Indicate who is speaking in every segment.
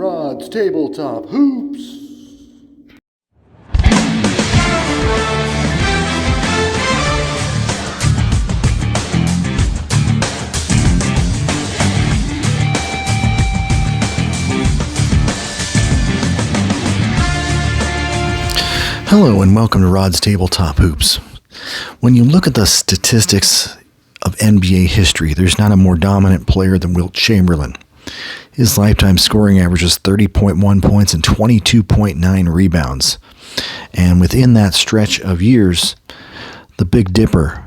Speaker 1: Rod's Tabletop Hoops.
Speaker 2: Hello and welcome to Rod's Tabletop Hoops. When you look at the statistics of NBA history, there's not a more dominant player than Wilt Chamberlain. His lifetime scoring average is 30.1 points and 22.9 rebounds. And within that stretch of years, the Big Dipper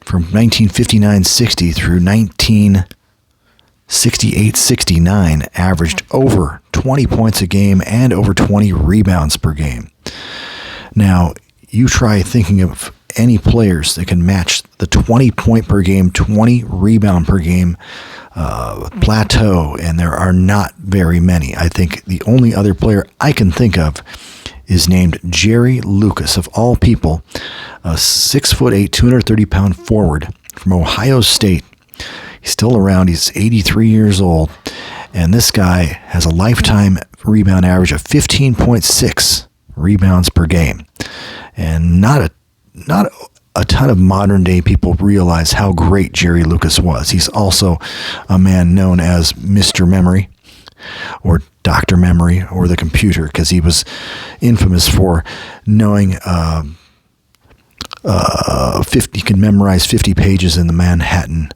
Speaker 2: from 1959-60 through 1968-69 averaged over 20 points a game and over 20 rebounds per game. Now, you try thinking of any players that can match the 20 point per game, 20 rebound per game plateau, and there are not very many. I think the only other player I can think of is named Jerry Lucas, of all people, a 6'8", 230-pound forward from Ohio State. He's still around. He's 83 years old, and this guy has a lifetime rebound average of 15.6 rebounds per game. And not a ton of modern day people realize how great Jerry Lucas was. He's also a man known as Mr. Memory or Dr. Memory or the computer, because he was infamous for knowing 50. He could memorize 50 pages in the Manhattan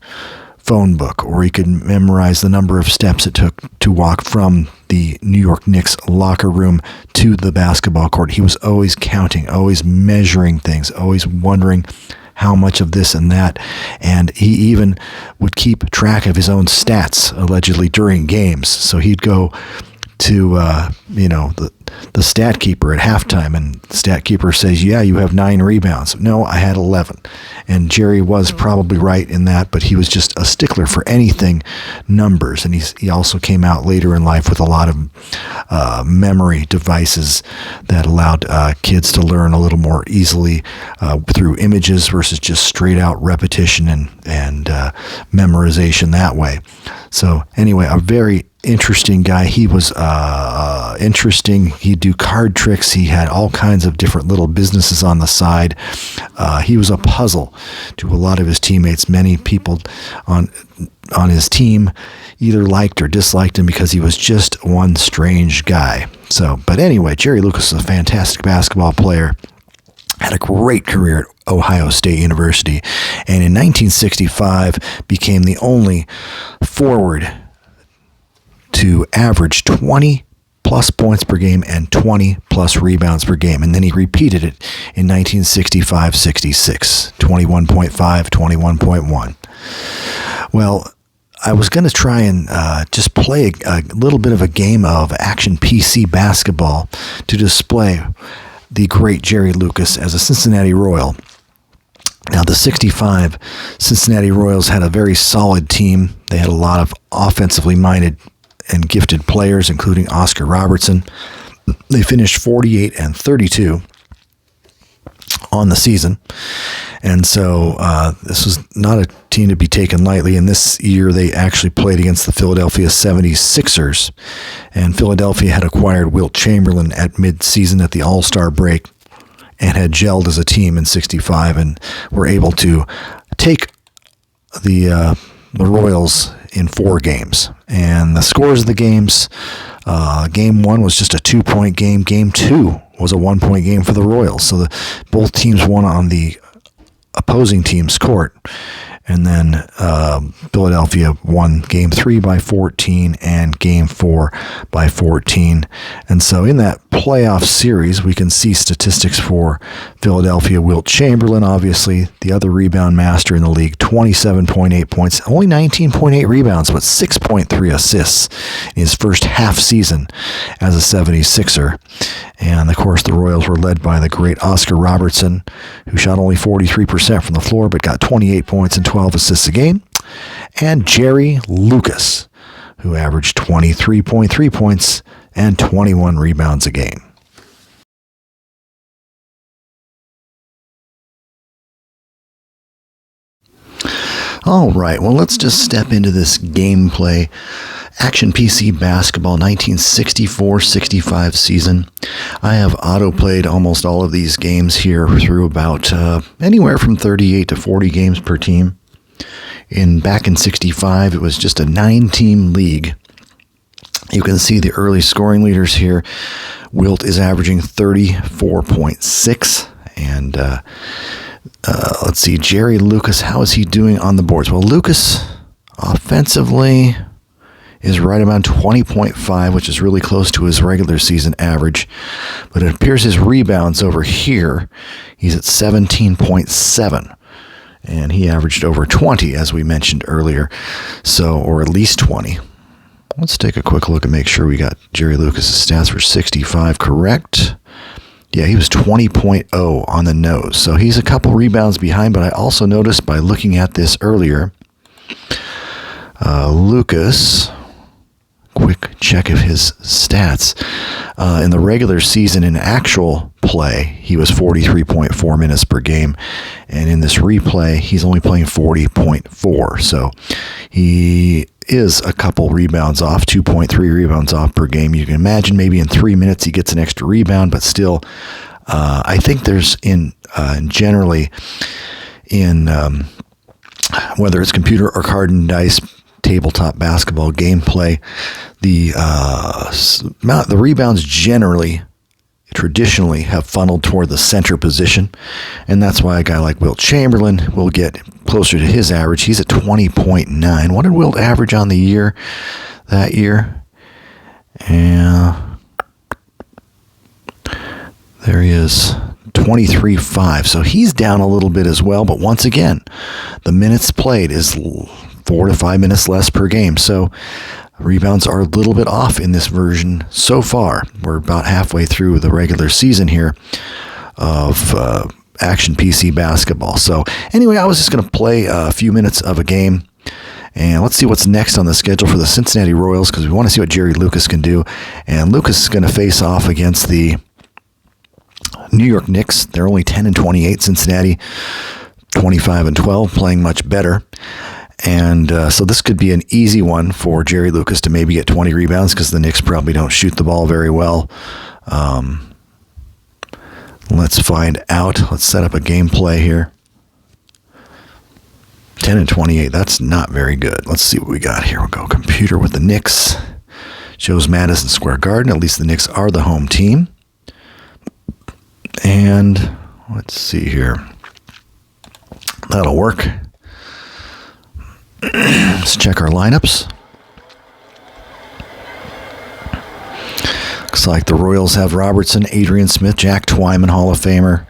Speaker 2: phone book, or he could memorize the number of steps it took to walk from the New York Knicks locker room to the basketball court. He was always counting, always measuring things, always wondering how much of this and that. And he even would keep track of his own stats, allegedly, during games. So he'd go to, the stat keeper at halftime, and the stat keeper says, yeah, you have 9 rebounds. No, I had 11. And Jerry was probably right in that, but he was just a stickler for anything numbers. And he also came out later in life with a lot of memory devices that allowed kids to learn a little more easily through images versus just straight out repetition and memorization that way. So anyway, a very interesting guy. He was interesting. He'd do card tricks. He had all kinds of different little businesses on the side. He was a puzzle to a lot of his teammates. Many people on his team either liked or disliked him because he was just one strange guy. But anyway, Jerry Lucas is a fantastic basketball player. Had a great career at Ohio State University, and in 1965 became the only forward to average 20 plus points per game and 20 plus rebounds per game. And then he repeated it in 1965-66, 21.5, 21.1. Well, I was going to try and just play a little bit of a game of action PC basketball to display the great Jerry Lucas as a Cincinnati Royal. Now, the 65 Cincinnati Royals had a very solid team. They had a lot of offensively minded and gifted players, including Oscar Robertson. They finished 48-32 on the season. And so this was not a team to be taken lightly. And this year they actually played against the Philadelphia 76ers. And Philadelphia had acquired Wilt Chamberlain at mid-season at the All-Star break and had gelled as a team in 65 and were able to take the Royals in 4 games. And the scores of the games, game 1 was just a 2-point game. Game 2 was a 1-point game for the Royals. So both teams won on the opposing team's court. And then Philadelphia won Game 3 by 14 and Game 4 by 14. And so in that playoff series, we can see statistics for Philadelphia. Wilt Chamberlain, obviously, the other rebound master in the league, 27.8 points, only 19.8 rebounds, but 6.3 assists in his first half season as a 76er. And, of course, the Royals were led by the great Oscar Robertson, who shot only 43% from the floor but got 28 points and 12 assists a game, and Jerry Lucas, who averaged 23.3 points and 21 rebounds a game. All right, well, let's just step into this gameplay Action PC Basketball 1964-65 season. I have auto-played almost all of these games here through about anywhere from 38 to 40 games per team. Back in 65, it was just a 9-team league. You can see the early scoring leaders here. Wilt is averaging 34.6. And let's see, Jerry Lucas, how is he doing on the boards? Well, Lucas offensively is right around 20.5, which is really close to his regular season average. But it appears his rebounds over here, he's at 17.7. And he averaged over 20, as we mentioned earlier. So, or at least 20. Let's take a quick look and make sure we got Jerry Lucas' stats for 65 correct. Yeah, he was 20.0 on the nose. So he's a couple rebounds behind, but I also noticed by looking at this earlier, Lucas, quick check of his stats. In the regular season, in actual play, he was 43.4 minutes per game. And in this replay, he's only playing 40.4. So he is a couple rebounds off, 2.3 rebounds off per game. You can imagine maybe in 3 minutes he gets an extra rebound, but still, I think there's generally in whether it's computer or card and dice tabletop basketball gameplay, the rebounds traditionally have funneled toward the center position, and that's why a guy like Wilt Chamberlain will get closer to his average. He's at 20.9. What did Wilt average on the year that year? And there he is, 23.5. So he's down a little bit as well, but once again, the minutes played is 4 to 5 minutes less per game. So rebounds are a little bit off in this version so far. We're about halfway through the regular season here of Action PC Basketball. So anyway, I was just going to play a few minutes of a game. And let's see what's next on the schedule for the Cincinnati Royals, because we want to see what Jerry Lucas can do. And Lucas is going to face off against the New York Knicks. They're only 10-28. Cincinnati 25-12, playing much better. And so this could be an easy one for Jerry Lucas to maybe get 20 rebounds, because the Knicks probably don't shoot the ball very well. Let's find out. Let's set up a gameplay here. 10-28. That's not very good. Let's see what we got here. We'll go computer with the Knicks. Shows Madison Square Garden. At least the Knicks are the home team. And let's see here. That'll work. Let's check our lineups. Looks like the Royals have Robertson, Adrian Smith, Jack Twyman, Hall of Famer.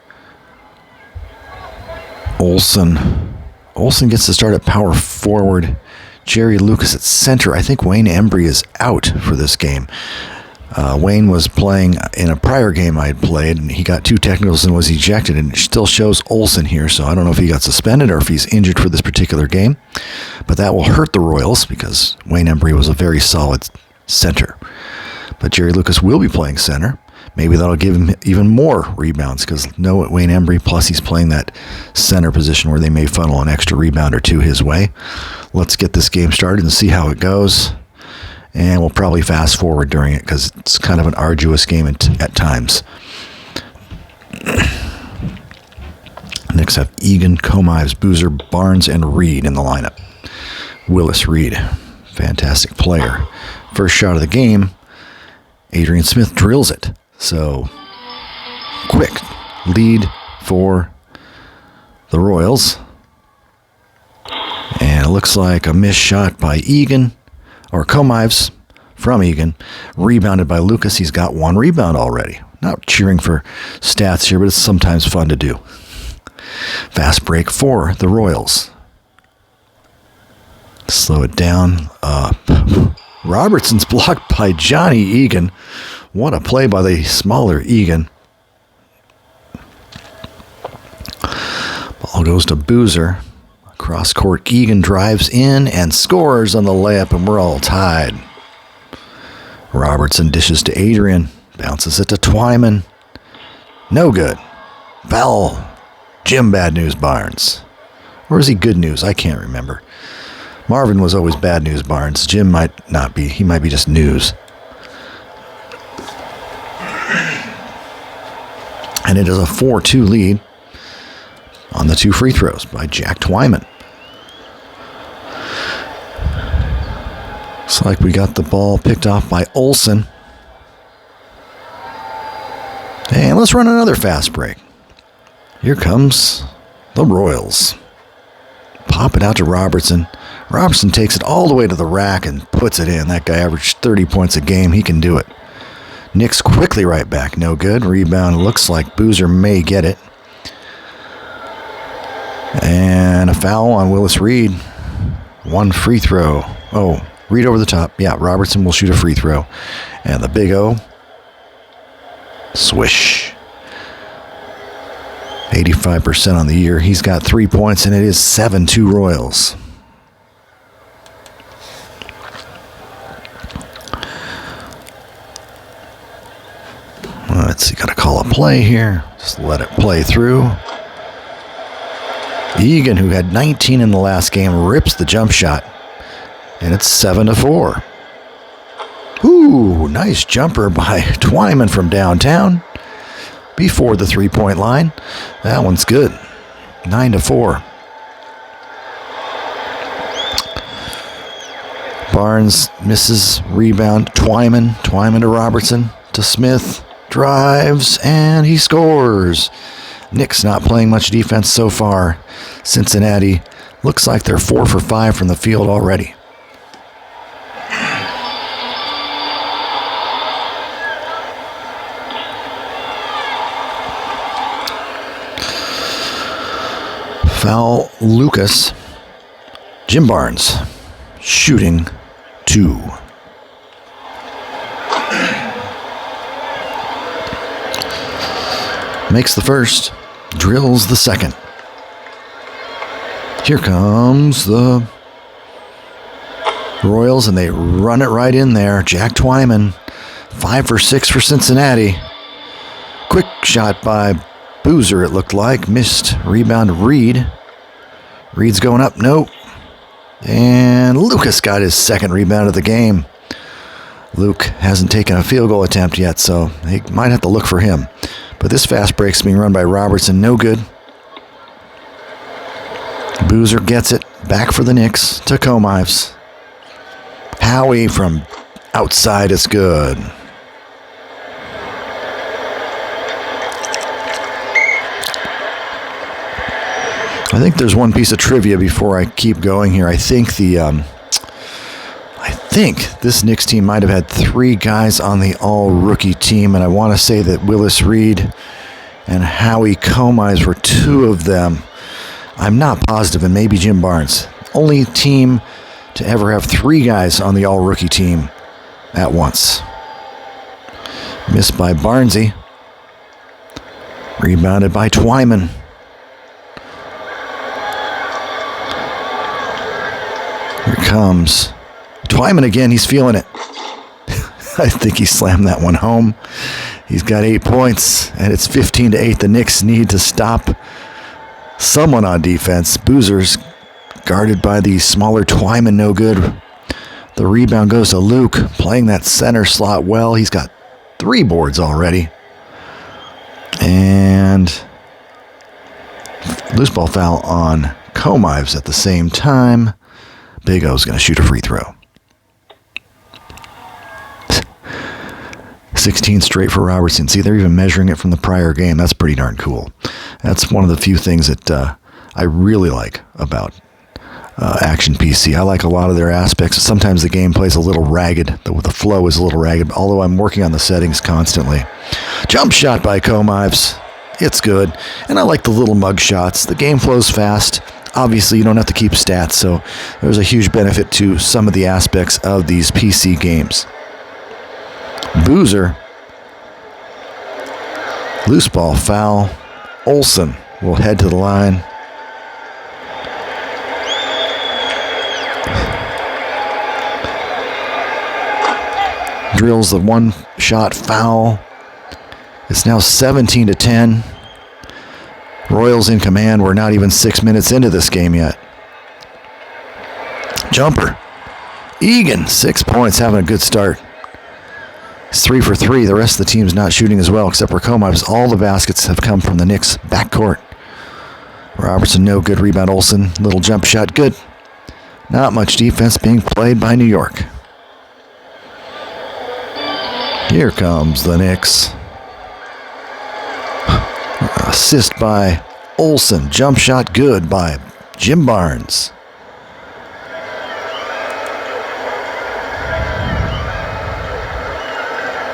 Speaker 2: Olsen gets to start at power forward. Jerry Lucas at center. I think Wayne Embry is out for this game. Wayne was playing in a prior game I had played, and he got 2 technicals and was ejected, and it still shows Olsen here, so I don't know if he got suspended or if he's injured for this particular game. But that will hurt the Royals, because Wayne Embry was a very solid center. But Jerry Lucas will be playing center. Maybe that'll give him even more rebounds, because no Wayne Embry, plus he's playing that center position where they may funnel an extra rebound or 2 his way. Let's get this game started and see how it goes. And we'll probably fast forward during it, because it's kind of an arduous game at times. Knicks have Egan, Comives, Boozer, Barnes, and Reed in the lineup. Willis Reed, fantastic player. First shot of the game, Adrian Smith drills it. So, quick lead for the Royals. And it looks like a missed shot by Egan. Or Comives from Egan, rebounded by Lucas. He's got 1 rebound already. Not cheering for stats here, but it's sometimes fun to do. Fast break for the Royals. Slow it down. Robertson's blocked by Johnny Egan. What a play by the smaller Egan. Ball goes to Boozer. Cross court, Egan drives in and scores on the layup, and we're all tied. Robertson dishes to Adrian, bounces it to Twyman. No good. Foul. Jim Bad News Barnes. Or is he good news? I can't remember. Marvin was always bad news, Barnes. Jim might not be. He might be just news. And it is a 4-2 lead on the 2 free throws by Jack Twyman. Looks like we got the ball picked off by Olsen. And let's run another fast break. Here comes the Royals. Pop it out to Robertson. Robertson takes it all the way to the rack and puts it in. That guy averaged 30 points a game. He can do it. Knicks quickly right back. No good. Rebound. Looks like Boozer may get it. And a foul on Willis Reed. 1 free throw. Oh, Reed over the top. Yeah, Robertson will shoot a free throw. And the Big O. Swish. 85% on the year. He's got 3 points, and it is 7-2 Royals. Let's see, got to call a play here. Just let it play through. Egan, who had 19 in the last game, rips the jump shot. And it's 7-4. Ooh, nice jumper by Twyman from downtown. Before the 3-point line. That one's good. 9-4. Barnes misses rebound. Twyman to Robertson to Smith. Drives and he scores. Knicks not playing much defense so far. Cincinnati looks like they're 4 for 5 from the field already. Foul Lucas. Jim Barnes shooting 2. Makes the first, drills the second. Here comes the Royals, and they run it right in there. Jack Twyman, 5 for 6 for Cincinnati. Quick shot by Boozer, it looked like. Missed. Rebound Reed. Reed's going up. Nope. And Lucas got his second rebound of the game. Luke hasn't taken a field goal attempt yet, so they might have to look for him. But this fast break's being run by Robertson. No good. Boozer gets it. Back for the Knicks to Comives. Howie from outside is good. I think there's one piece of trivia before I keep going here. I think this Knicks team might have had 3 guys on the all-rookie team, and I want to say that Willis Reed and Howie Comives were 2 of them. I'm not positive, and maybe Jim Barnes. Only team to ever have 3 guys on the all-rookie team at once. Missed by Barnesy. Rebounded by Twyman. Here comes Twyman again. He's feeling it. I think he slammed that one home. He's got 8 points, and it's 15-8. The Knicks need to stop someone on defense. Boozer's guarded by the smaller Twyman, no good. The rebound goes to Luke, playing that center slot well. He's got 3 boards already. And loose ball foul on Comives at the same time. Big O's going to shoot a free throw. 16 straight for Robertson. See, they're even measuring it from the prior game. That's pretty darn cool. That's one of the few things that I really like about Action PC. I like a lot of their aspects. Sometimes the game plays a little ragged. The flow is a little ragged, although I'm working on the settings constantly. Jump shot by Comives. It's good. And I like the little mug shots. The game flows fast. Obviously, you don't have to keep stats, so there's a huge benefit to some of the aspects of these PC games. Boozer. Loose ball foul. Olsen will head to the line. Drills the 1-shot foul. It's now 17-10. Royals in command. We're not even 6 minutes into this game yet. jumper. Egan, 6 points, having a good start. He's 3 for 3. The rest of the team's not shooting as well, except for Komar's. All the baskets have come from the Knicks' backcourt. Robertson, no good. Rebound, Olsen. Little jump shot, good. Not much defense being played by New York. Here comes the Knicks. Assist by Olsen. Jump shot, good by Jim Barnes.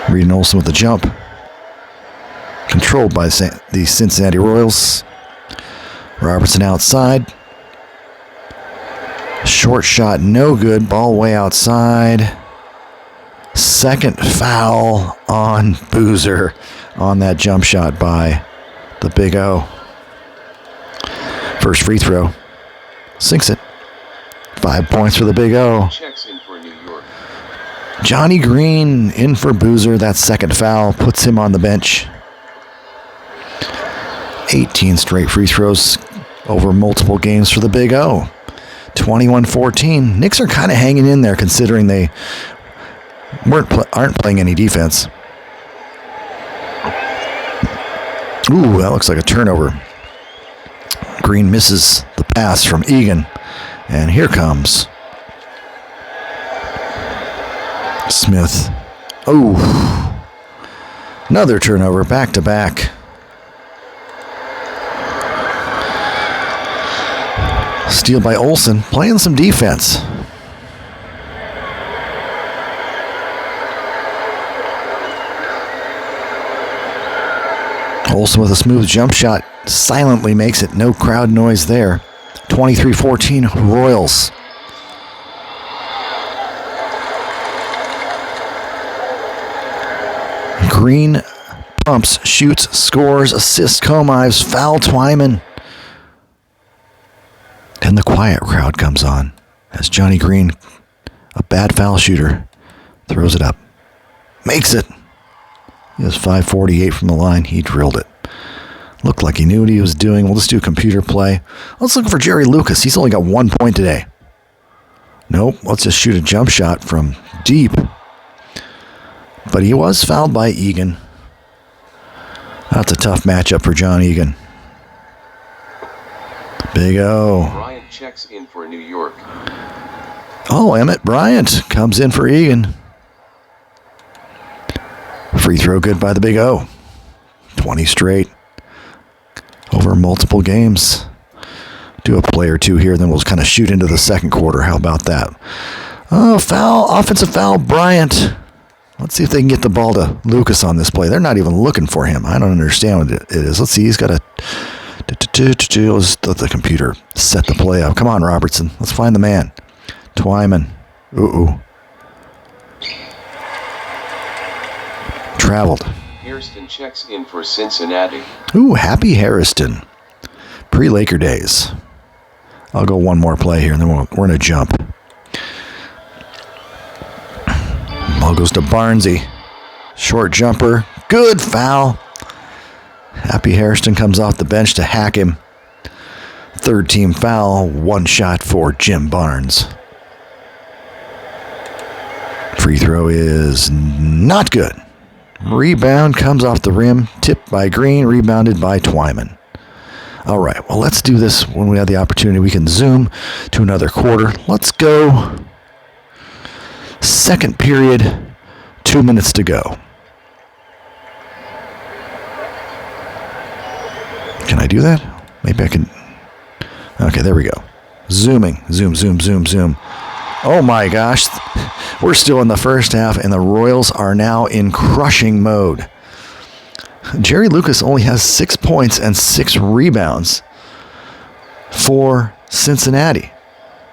Speaker 2: Reed and Olsen with the jump. Controlled by the Cincinnati Royals. Robertson outside. Short shot, no good. Ball way outside. Second foul on Boozer on that jump shot by the Big O. First free throw. Sinks it. 5 points for the Big O.
Speaker 3: Checks in for New York.
Speaker 2: Johnny Green in for Boozer. That second foul puts him on the bench. 18 straight free throws over multiple games for the Big O. 21-14. Knicks are kind of hanging in there considering they aren't playing any defense. Ooh, that looks like a turnover. Green misses the pass from Egan. And here comes Smith. Oh, another turnover, back to back. Steal by Olsen, playing some defense. Olsen with a smooth jump shot, silently makes it, no crowd noise there. 23-14 Royals. Green pumps, shoots, scores, assists Comives, foul Twyman. And the quiet crowd comes on as Johnny Green, a bad foul shooter, throws it up. Makes it. He has 5:48 from the line. He drilled it. Looked like he knew what he was doing. We'll just do computer play. Let's look for Jerry Lucas. He's only got 1 point today. Nope. Let's just shoot a jump shot from deep. But he was fouled by Egan. That's a tough matchup for John Egan. Big O.
Speaker 3: Bryant checks in for New York.
Speaker 2: Oh, Emmett Bryant comes in for Egan. Free throw good by the Big O. 20 straight. Over multiple games. Do a play or two here, then we'll kind of shoot into the second quarter. How about that? Oh, foul, offensive foul, Bryant. Let's see if they can get the ball to Lucas on this play. They're not even looking for him. I don't understand what it is. Let's see, he's got a... Let's let the computer set the play up. Come on, Robertson. Let's find the man. Twyman. Ooh. Traveled.
Speaker 3: Hairston checks in for Cincinnati.
Speaker 2: Ooh, happy Hairston. Pre-Laker days. I'll go one more play here, and then we're going to jump. Ball goes to Barnesy. Short jumper. Good foul. Happy Hairston comes off the bench to hack him. Third team foul. One shot for Jim Barnes. Free throw is not good. Rebound comes off the rim. Tipped by Green. Rebounded by Twyman. All right, well, let's do this when we have the opportunity. We can zoom to another quarter. Let's go. Second period. 2 minutes to go. Can I do that? Maybe I can. Okay, there we go. Zooming. Zoom. Oh my gosh. We're still in the first half, and the Royals are now in crushing mode. Jerry Lucas only has 6 points and 6 rebounds for Cincinnati.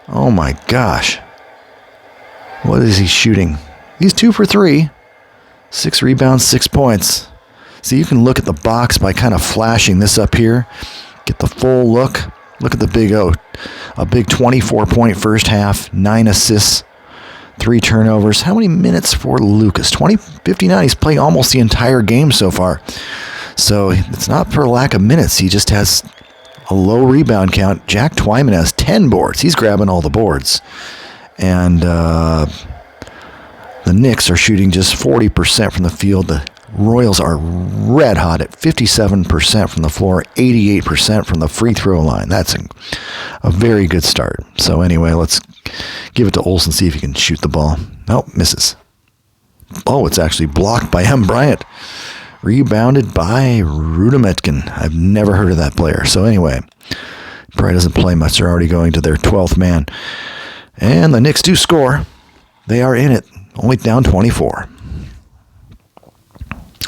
Speaker 2: Oh my gosh. What is he shooting? He's 2 for 3. 6 rebounds, 6 points. So you can look at the box by kind of flashing this up here. Get the full look. Look at the Big O. A big 24-point first half, 9 assists, 3 turnovers. How many minutes for Lucas? 59. He's playing almost the entire game so far. So it's not for lack of minutes. He just has a low rebound count. Jack Twyman has 10 boards. He's grabbing all the boards. And the Knicks are shooting just 40% from the field. The Royals are red hot at 57% from the floor, 88% from the free throw line. That's a very good start. So anyway, let's give it to Olsen, see if he can shoot the ball. Nope, misses. Oh, it's actually blocked by M. Bryant. Rebounded by Rudimetkin. I've never heard of that player. So anyway, probably doesn't play much. They're already going to their 12th man. And the Knicks do score. They are in it. Only down 24.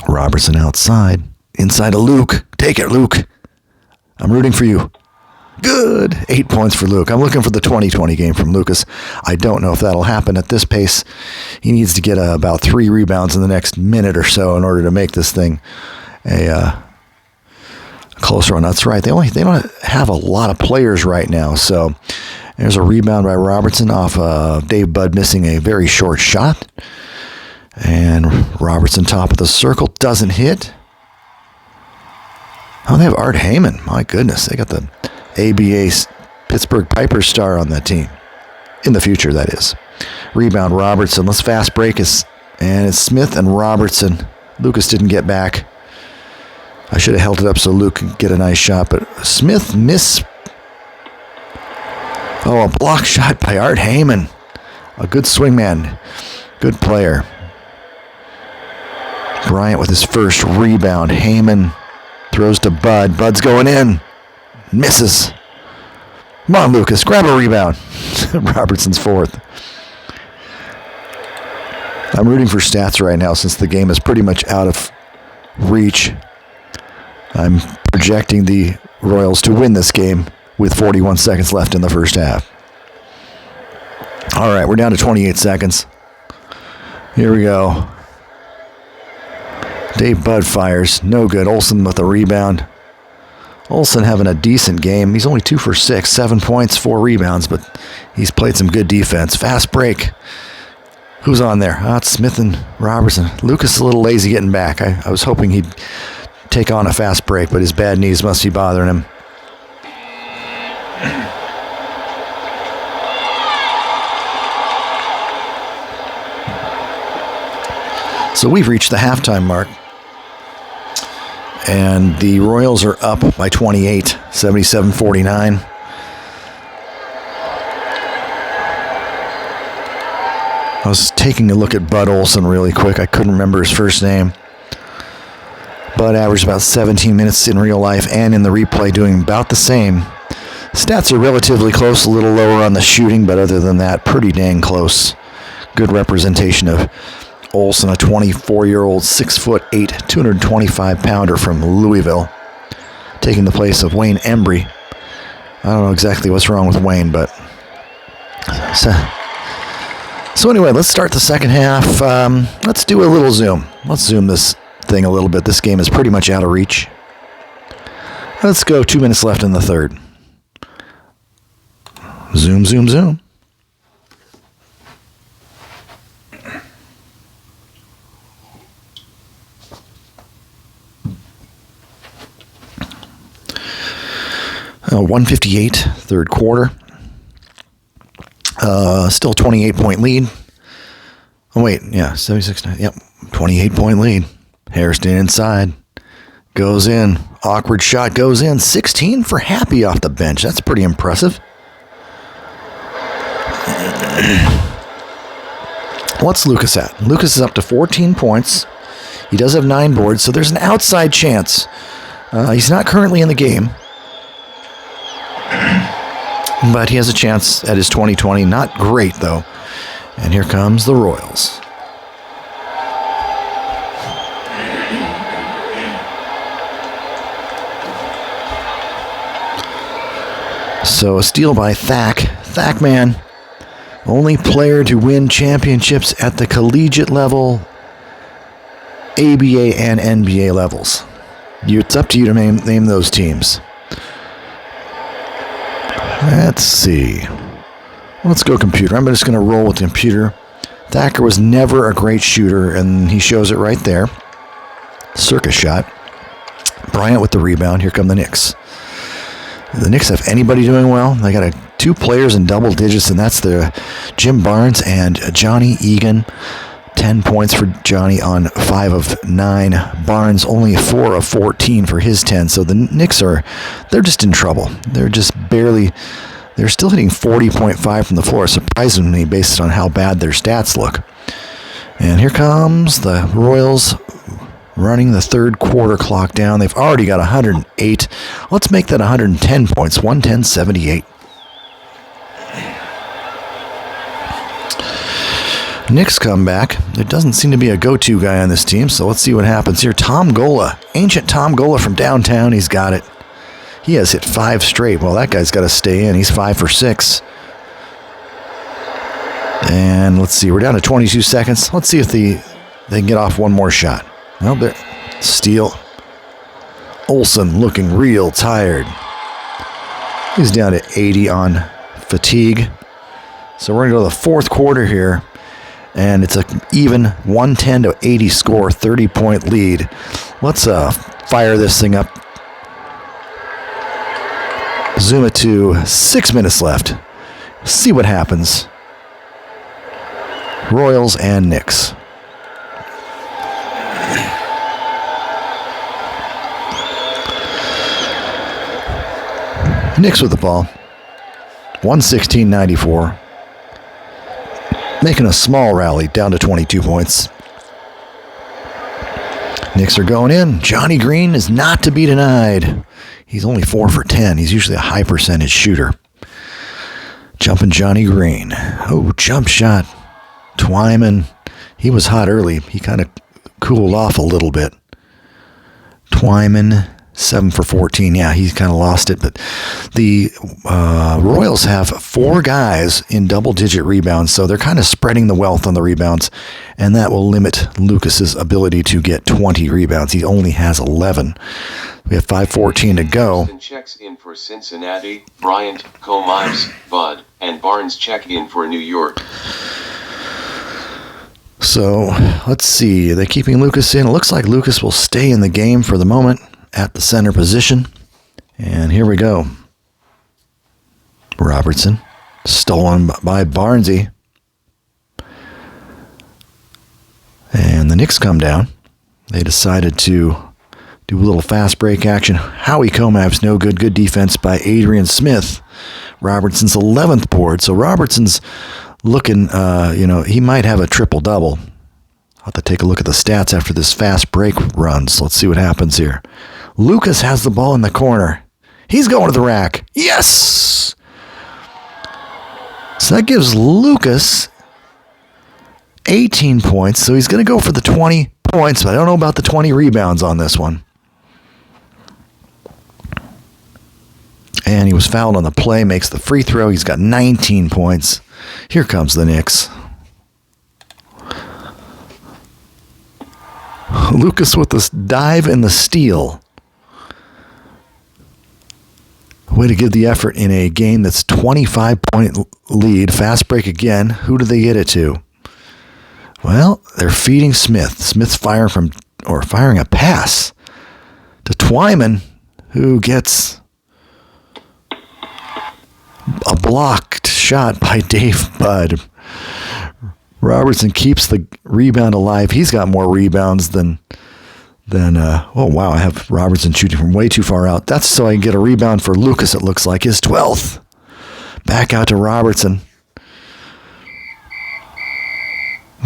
Speaker 2: Robertson outside. Inside to Luke. Take it, Luke. I'm rooting for you. Good. 8 points for Luke. I'm looking for the 2020 game from Lucas. I don't know if that'll happen at this pace. He needs to get about 3 rebounds in the next minute or so in order to make this thing a closer one. That's right. They don't have a lot of players right now. So there's a rebound by Robertson off Dave Budd missing a very short shot. And Robertson top of the circle doesn't hit. Oh, they have Art Heyman. My goodness. They got the ABA Pittsburgh Pipers star on that team. In the future, that is. Rebound Robertson. Let's fast break. And it's Smith and Robertson. Lucas didn't get back. I should have held it up so Luke could get a nice shot. But Smith missed. Oh, a block shot by Art Heyman. A good swingman. Good player. Bryant with his first rebound. Heyman throws to Bud. Bud's going in. Misses. Come on, Lucas. Grab a rebound. Robertson's fourth. I'm rooting for stats right now since the game is pretty much out of reach. I'm projecting the Royals to win this game with 41 seconds left in the first half. All right, we're down to 28 seconds. Here we go. Dave Budd fires. No good. Olsen with a rebound. Olsen having a decent game. He's only 2 for 6, 7 points, 4 rebounds, but he's played some good defense. Fast break. Who's on there? It's Smith and Robertson. Lucas is a little lazy getting back. I was hoping he'd take on a fast break, but his bad knees must be bothering him. So we've reached the halftime mark. And the Royals are up by 28, 77-49. I was taking a look at Bud Olsen really quick. I couldn't remember his first name. Bud averaged about 17 minutes in real life and in the replay doing about the same. Stats are relatively close, a little lower on the shooting, but other than that, pretty dang close. Good representation of Olsen, a 24-year-old, 6'8", 225-pounder from Louisville, taking the place of Wayne Embry. I don't know exactly what's wrong with Wayne, but... So anyway, let's start the second half. Let's do a little zoom. Let's zoom this thing a little bit. This game is pretty much out of reach. Let's go. 2 minutes left in the third. Zoom, zoom, zoom. Uh, 158, third quarter. Still 28-point lead. Oh, wait, yeah, 76. Yep, 28-point lead. Hairston inside. Goes in. Awkward shot goes in. 16 for Happy off the bench. That's pretty impressive. What's Lucas at? Lucas is up to 14 points. He does have 9 boards, so there's an outside chance. He's not currently in the game. But he has a chance at his 2020. Not great, though. And here comes the Royals. So a steal by Thack. Thack, man. Only player to win championships at the collegiate level, ABA and NBA levels. It's up to you to name those teams. Let's see. Let's go computer. I'm just going to roll with the computer. Thacker was never a great shooter, and he shows it right there. Circus shot. Bryant with the rebound. Here come the Knicks. The Knicks have anybody doing well? They got a 2 players in double digits, and that's the Jim Barnes and Johnny Egan. 10 points for Johnny on 5 of 9. Barnes only 4 of 14 for his 10. So the Knicks they're just in trouble. They're still hitting 40.5 from the floor, surprisingly, based on how bad their stats look. And here comes the Royals running the third quarter clock down. They've already got 108. Let's make that 110 points, 110-78. Knicks come back. There doesn't seem to be a go-to guy on this team, so let's see what happens here. Tom Gola, ancient Tom Gola from downtown. He's got it. He has hit 5 straight. Well, that guy's got to stay in. He's 5 for 6. And let's see. We're down to 22 seconds. Let's see if they can get off one more shot. Well, there. Steal. Olsen looking real tired. He's down to 80 on fatigue. So we're going to go to the fourth quarter here. And it's an even 110-80 score, 30-point lead. Let's fire this thing up. Zoom it to 6 minutes left. See what happens. Royals and Knicks. Knicks with the ball. 116-94. Making a small rally down to 22 points. Knicks are going in. Johnny Green is not to be denied. He's only 4 for 10. He's usually a high percentage shooter. Jumping Johnny Green. Oh, jump shot. Twyman. He was hot early. He kind of cooled off a little bit. Twyman, 7 for 14. Yeah, he kind of lost it. But the Royals have 4 guys in double-digit rebounds, so they're kind of spreading the wealth on the rebounds, and that will limit Lucas's ability to get 20 rebounds. He only has 11. We have 5:14 to go.
Speaker 3: Checks in for Cincinnati. Bryant, Comives, Bud, and Barnes check in for New York.
Speaker 2: So let's see. Are they keeping Lucas in? It looks like Lucas will stay in the game for the moment at the center position. And here we go. Robertson, stolen by Barnesy. And the Knicks come down. They decided to do a little fast break action. Howie Comives, no good. Good defense by Adrian Smith. Robertson's 11th board. So Robertson's looking, he might have a triple-double. I'll have to take a look at the stats after this fast break run. So let's see what happens here. Lucas has the ball in the corner. He's going to the rack. Yes! So that gives Lucas 18 points. So he's going to go for the 20 points, but I don't know about the 20 rebounds on this one. And he was fouled on the play, makes the free throw. He's got 19 points. Here comes the Knicks. Lucas with the dive and the steal. Way to give the effort in a game that's 25-point lead. Fast break again. Who do they get it to? Well, they're feeding Smith. Smith's firing a pass to Twyman, who gets a blocked shot by Dave Budd. Robertson keeps the rebound alive. He's got more rebounds than oh wow, I have Robertson shooting from way too far out. That's so I can get a rebound for Lucas, it looks like, his 12th. Back out to Robertson.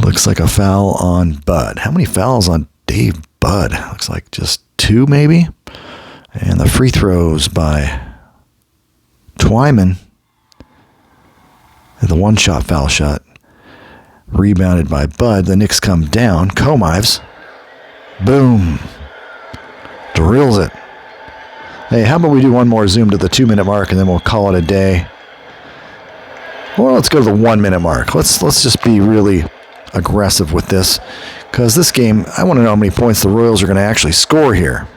Speaker 2: Looks like a foul on Budd. How many fouls on Dave Budd? Looks like just 2 maybe. And the free throws by Twyman. And the one-shot foul shot. Rebounded by Budd. The Knicks come down. Comives. Boom. Drills it. Hey, how about we do one more zoom to the 2-minute mark and then we'll call it a day. Or let's go to the 1-minute mark. Let's just be really aggressive with this. Because this game, I want to know how many points the Royals are going to actually score here.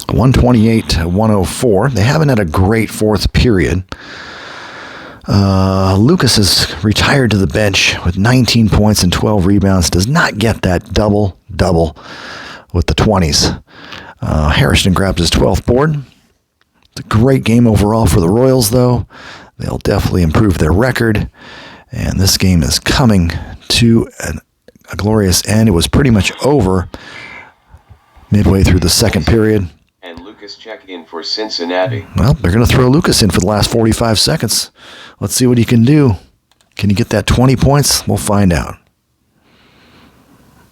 Speaker 2: 128-104. They haven't had a great fourth period. Lucas is retired to the bench with 19 points and 12 rebounds. Does not get that double-double with the 20s. Hairston grabbed his 12th board. It's a great game overall for the Royals, though. They'll definitely improve their record. And this game is coming to a glorious end. It was pretty much over midway through the second period.
Speaker 3: And Lucas check in for Cincinnati.
Speaker 2: Well, they're going to throw Lucas in for the last 45 seconds. Let's see what he can do. Can he get that 20 points? We'll find out.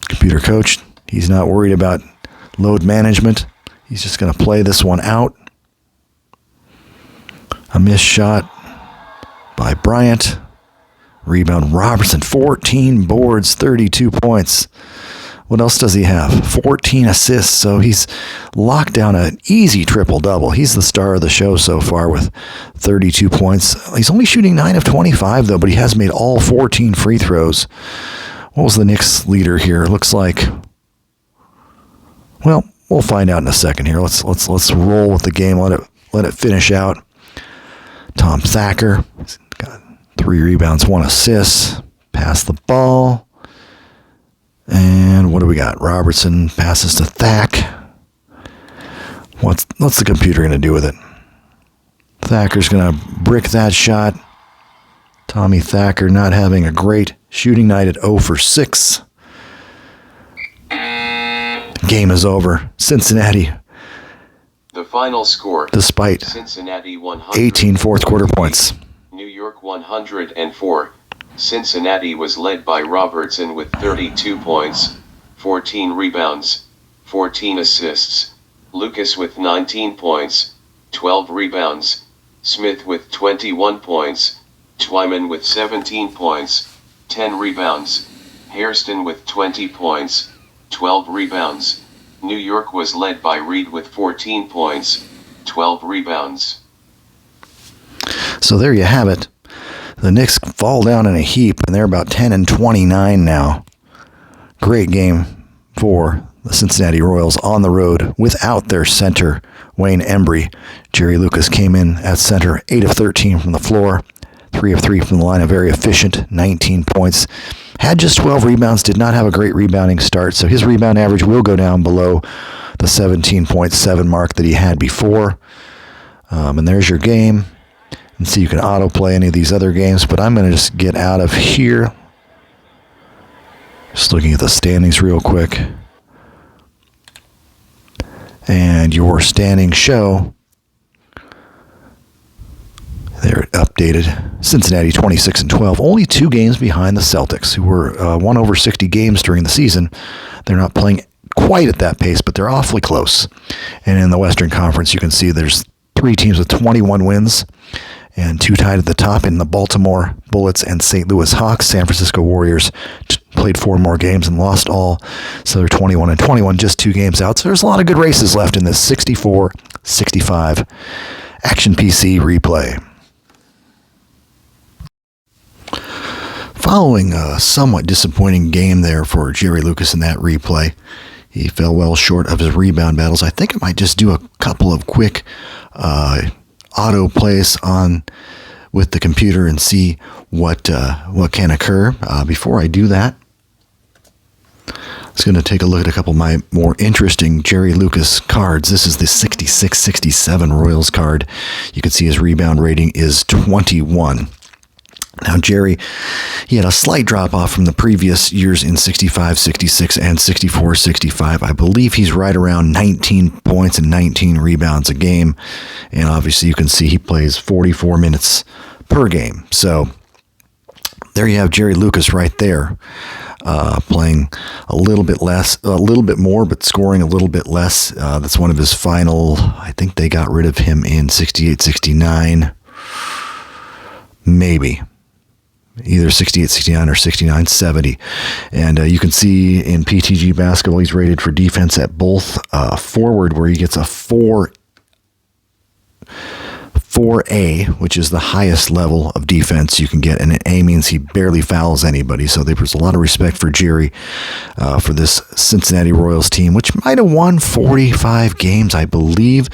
Speaker 2: Computer coach, he's not worried about load management. He's just going to play this one out. A missed shot by Bryant. Rebound Robertson, 14 boards, 32 points. What else does he have? 14 assists, so he's locked down an easy triple-double. He's the star of the show so far with 32 points. He's only shooting 9 of 25, though, but he has made all 14 free throws. What was the Knicks leader here? Looks like, well, we'll find out in a second here. Let's roll with the game. Let it finish out. Tom Thacker got 3 rebounds, 1 assist. Pass the ball. And what do we got? Robertson passes to Thack. What's the computer going to do with it? Thacker's going to brick that shot. Tommy Thacker not having a great shooting night at 0 for 6. Game is over. Cincinnati.
Speaker 3: The final score.
Speaker 2: Despite
Speaker 3: Cincinnati 100.
Speaker 2: 18 fourth quarter points.
Speaker 3: New York 104. Cincinnati was led by Robertson with 32 points, 14 rebounds, 14 assists, Lucas with 19 points, 12 rebounds, Smith with 21 points, Twyman with 17 points, 10 rebounds, Hairston with 20 points, 12 rebounds. New York was led by Reed with 14 points, 12 rebounds.
Speaker 2: So there you have it. The Knicks fall down in a heap, and they're about 10-29 now. Great game for the Cincinnati Royals on the road without their center, Wayne Embry. Jerry Lucas came in at center, 8 of 13 from the floor, 3 of 3 from the line, a very efficient 19 points. Had just 12 rebounds, did not have a great rebounding start, so his rebound average will go down below the 17.7 mark that he had before. And there's your game. And see, you can autoplay any of these other games, but I'm going to just get out of here. Just looking at the standings real quick. And your standings show, they're updated. Cincinnati 26-12, only 2 games behind the Celtics, who were won over 60 games during the season. They're not playing quite at that pace, but they're awfully close. And in the Western Conference, you can see there's 3 teams with 21 wins. And 2 tied at the top in the Baltimore Bullets and St. Louis Hawks. San Francisco Warriors played 4 more games and lost all. So they're 21-21, just 2 games out. So there's a lot of good races left in this 64-65 Action PC replay. Following a somewhat disappointing game there for Jerry Lucas in that replay, he fell well short of his rebound battles. I think I might just do a couple of quick auto plays on with the computer and see what can occur. Before I do that, I was going to take a look at a couple of my more interesting Jerry Lucas cards. This is the 66-67 Royals card. You can see his rebound rating is 21. Now, Jerry, he had a slight drop-off from the previous years in 65-66 and 64-65. I believe he's right around 19 points and 19 rebounds a game. And obviously, you can see he plays 44 minutes per game. So there you have Jerry Lucas right there, playing a little bit less, a little bit more, but scoring a little bit less. That's one of his final, I think they got rid of him in 68-69. Maybe. Either 68-69 or 69-70. And you can see in PTG basketball, he's rated for defense at both forward, where he gets a 4A, which is the highest level of defense you can get. And an A means he barely fouls anybody. So there's a lot of respect for Jerry for this Cincinnati Royals team, which might have won 45 games, I believe.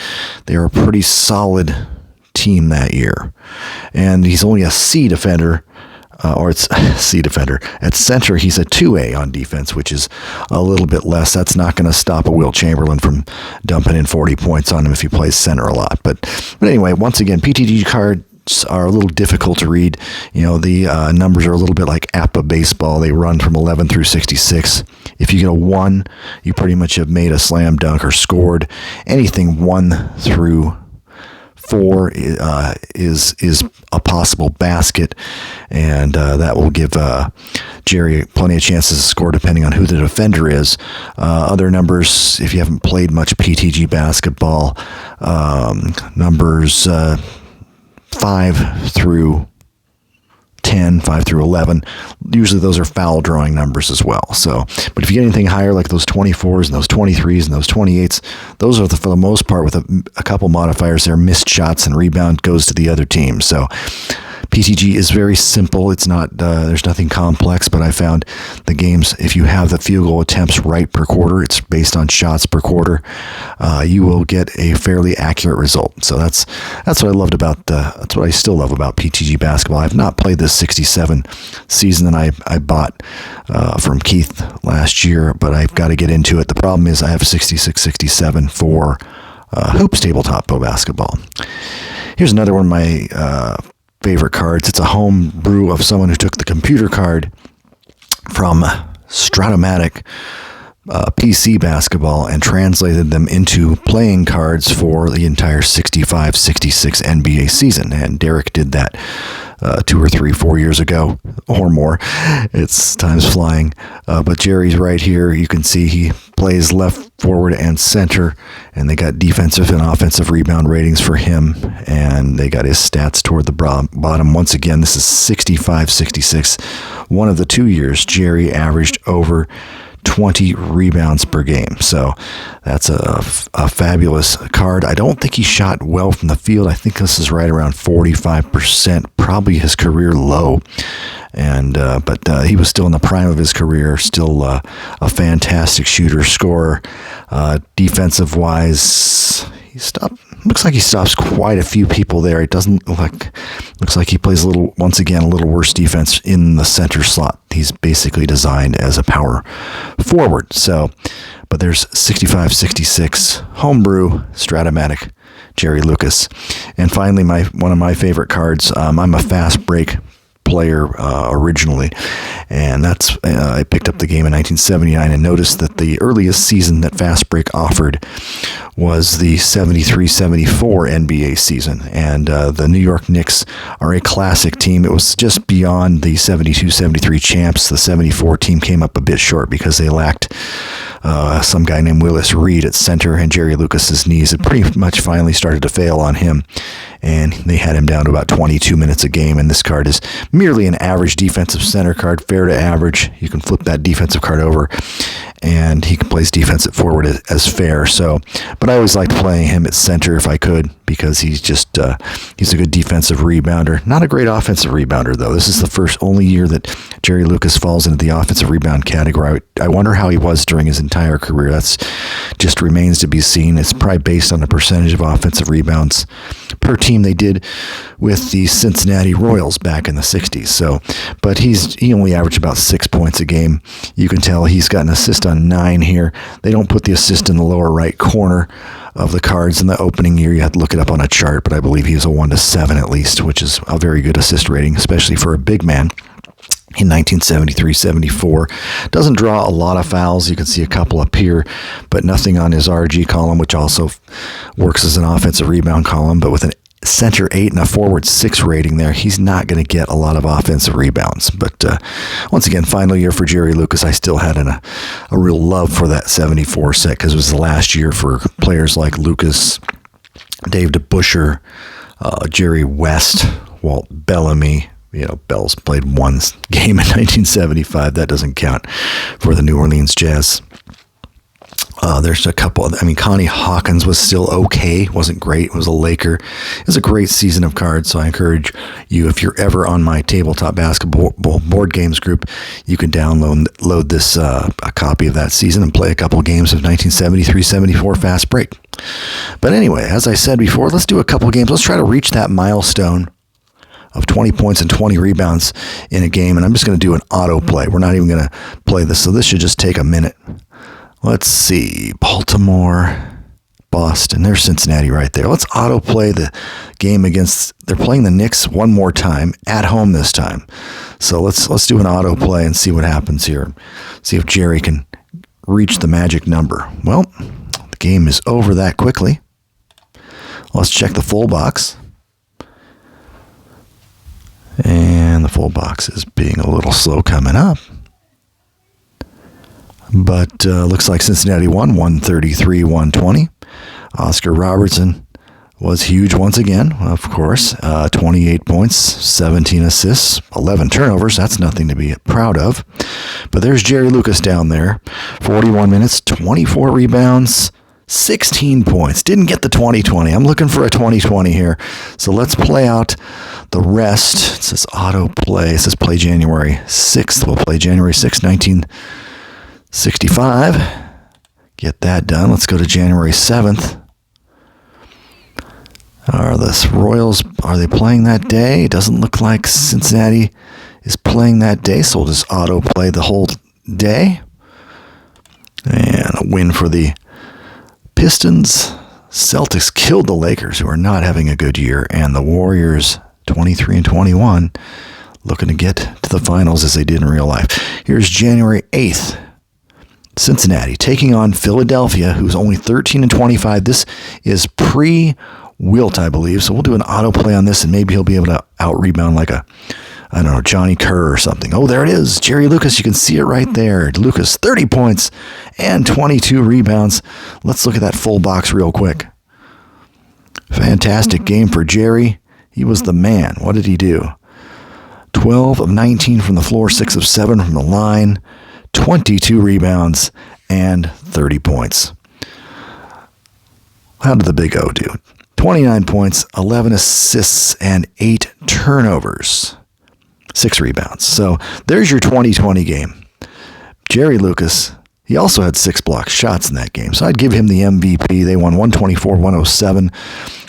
Speaker 2: They're a pretty solid team that year. And he's only a C defender. or it's C defender. At center, he's a 2A on defense, which is a little bit less. That's not going to stop a Wilt Chamberlain from dumping in 40 points on him if he plays center a lot. But anyway, once again, PTG cards are a little difficult to read. The numbers are a little bit like APA baseball. They run from 11 through 66. If you get a 1, you pretty much have made a slam dunk or scored. Anything 1 through 4 is a possible basket, and that will give Jerry plenty of chances to score depending on who the defender is. Other numbers, if you haven't played much PTG basketball, numbers 5 through 10, 5 through 11, usually those are foul drawing numbers as well. So, but if you get anything higher, like those 24s and those 23s and those 28s, those are for the most part, with a couple modifiers there, missed shots and rebound goes to the other team. So PTG is very simple. It's not, there's nothing complex, but I found the games, if you have the field goal attempts right per quarter, it's based on shots per quarter, you will get a fairly accurate result. So that's what I loved about, that's what I still love about PTG basketball. I've not played this 67 season that I bought from Keith last year, but I've got to get into it. The problem is I have 66, 67 for Hoops tabletop basketball. Here's another one of my favorite cards. It's a home brew of someone who took the computer card from Stratomatic PC basketball and translated them into playing cards for the entire 65-66 NBA season. And Derek did that 2 or 3, 4 years ago or more. It's time's flying. But Jerry's right here. You can see he plays left, forward, and center, and they got defensive and offensive rebound ratings for him, and they got his stats toward the bottom. Once again, this is 65-66. One of the 2 years, Jerry averaged over 20 rebounds per game. So that's a fabulous card. I don't think he shot well from the field. I think this is right around 45%, probably his career low. And but he was still in the prime of his career, still a fantastic shooter, scorer. Defensive wise, looks like he stops quite a few people there. It doesn't looks like he plays a little worse defense in the center slot. He's basically designed as a power forward. So, but there's 65-66 homebrew Stratomatic Jerry Lucas. And finally, one of my favorite cards. I'm a fast break player originally, and that's I picked up the game in 1979 and noticed that the earliest season that Fast Break offered was the 73-74 NBA season, and the New York Knicks are a classic team. It was just beyond the 72-73 champs. The 74 team came up a bit short because they lacked some guy named Willis Reed at center, and Jerry Lucas's knees had pretty much finally started to fail on him, and they had him down to about 22 minutes a game. And this card is merely an average defensive center card, fair to average. You can flip that defensive card over, and he plays defense at forward as fair. So, but I always liked playing him at center if I could, because he's just he's a good defensive rebounder. Not a great offensive rebounder, though. This is the only year that Jerry Lucas falls into the offensive rebound category. I wonder how he was during his entire career. That's just remains to be seen. It's probably based on the percentage of offensive rebounds per team they did with the Cincinnati Royals back in the 60s. So, but he only averaged about 6 points a game. You can tell he's got an assist on 9 here. They don't put the assist in the lower right corner of the cards in the opening year. You have to look it up on a chart, but I believe he's a 1-7 at least, which is a very good assist rating, especially for a big man. In 1973-74, doesn't draw a lot of fouls. You can see a couple up here, but nothing on his RG column, which also works as an offensive rebound column. But with a center 8 and a forward 6 rating there, he's not going to get a lot of offensive rebounds. But once again, final year for Jerry Lucas. I still had a real love for that 74 set, because it was the last year for players like Lucas, Dave DeBuscher, Jerry West, Walt Bellamy. Bell's played one game in 1975. That doesn't count for the New Orleans Jazz. There's a couple. Connie Hawkins was still okay. Wasn't great. Was a Laker. It was a great season of cards. So I encourage you, if you're ever on my tabletop basketball board games group, you can download this a copy of that season and play a couple games of 1973-74 Fast Break. But anyway, as I said before, let's do a couple games. Let's try to reach that milestone of 20 points and 20 rebounds in a game, and I'm just going to do an autoplay. We're not even going to play this, so this should just take a minute. Let's see. Baltimore, Boston. There's Cincinnati right there. Let's autoplay the game against. They're playing the Knicks one more time at home this time. So let's do an autoplay and see what happens here. See if Jerry can reach the magic number. Well, the game is over that quickly. Let's check the full box. And the full box is being a little slow coming up. But looks like Cincinnati won 133-120. Oscar Robertson was huge once again, of course. 28 points, 17 assists, 11 turnovers. That's nothing to be proud of. But there's Jerry Lucas down there. 41 minutes, 24 rebounds, 16 points. Didn't get the 2020. I'm looking for a 2020 here. So let's play out the rest. It says auto play. It says play January 6th. We'll play January 6th, 1965. Get that done. Let's go to January 7th. Are the Royals, are they playing that day? It doesn't look like Cincinnati is playing that day, so we'll just auto play the whole day. And a win for the Pistons. Celtics killed the Lakers, who are not having a good year, and the Warriors 23-21, looking to get to the finals as they did in real life. Here's January 8th. Cincinnati taking on Philadelphia, who's only 13-25. This is pre-Wilt, I believe. So we'll do an autoplay on this, and maybe he'll be able to out-rebound like a, I don't know, Johnny Kerr or something. Oh, there it is. Jerry Lucas, you can see it right there. Lucas, 30 points and 22 rebounds. Let's look at that full box real quick. Fantastic game for Jerry. He was the man. What did he do? 12 of 19 from the floor, 6 of 7 from the line, 22 rebounds, and 30 points. How did the Big O do? 29 points, 11 assists, and 8 turnovers. 6 rebounds. So there's your 2020 game. Jerry Lucas, he also had 6 blocked shots in that game. So I'd give him the MVP. They won 124-107.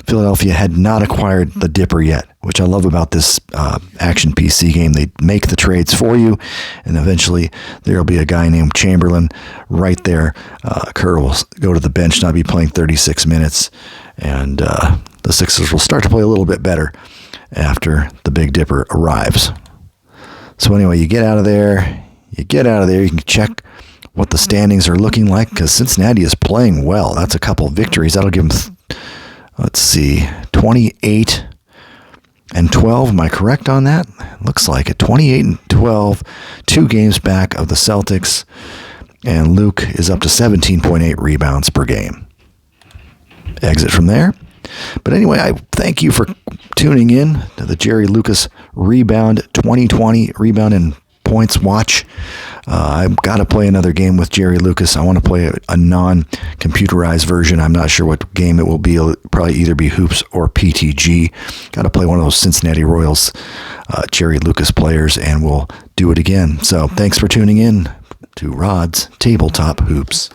Speaker 2: Philadelphia had not acquired the Dipper yet, which I love about this action PC game. They make the trades for you, and eventually there will be a guy named Chamberlain right there. Kerr will go to the bench, not be playing 36 minutes, and the Sixers will start to play a little bit better after the Big Dipper arrives. So anyway, you get out of there. You can check what the standings are looking like, because Cincinnati is playing well. That's a couple of victories. That'll give them, let's see, 28 and 12. Am I correct on that? Looks like it. 28 and 12, 2 games back of the Celtics, and Luke is up to 17.8 rebounds per game. Exit from there. But anyway, I thank you for tuning in to the Jerry Lucas Rebound 2020 Rebound and Points Watch. I've got to play another game with Jerry Lucas. I want to play a non-computerized version. I'm not sure what game it will be. It'll probably either be Hoops or PTG. Got to play one of those Cincinnati Royals Jerry Lucas players, and we'll do it again. So thanks for tuning in to Rod's Tabletop Hoops.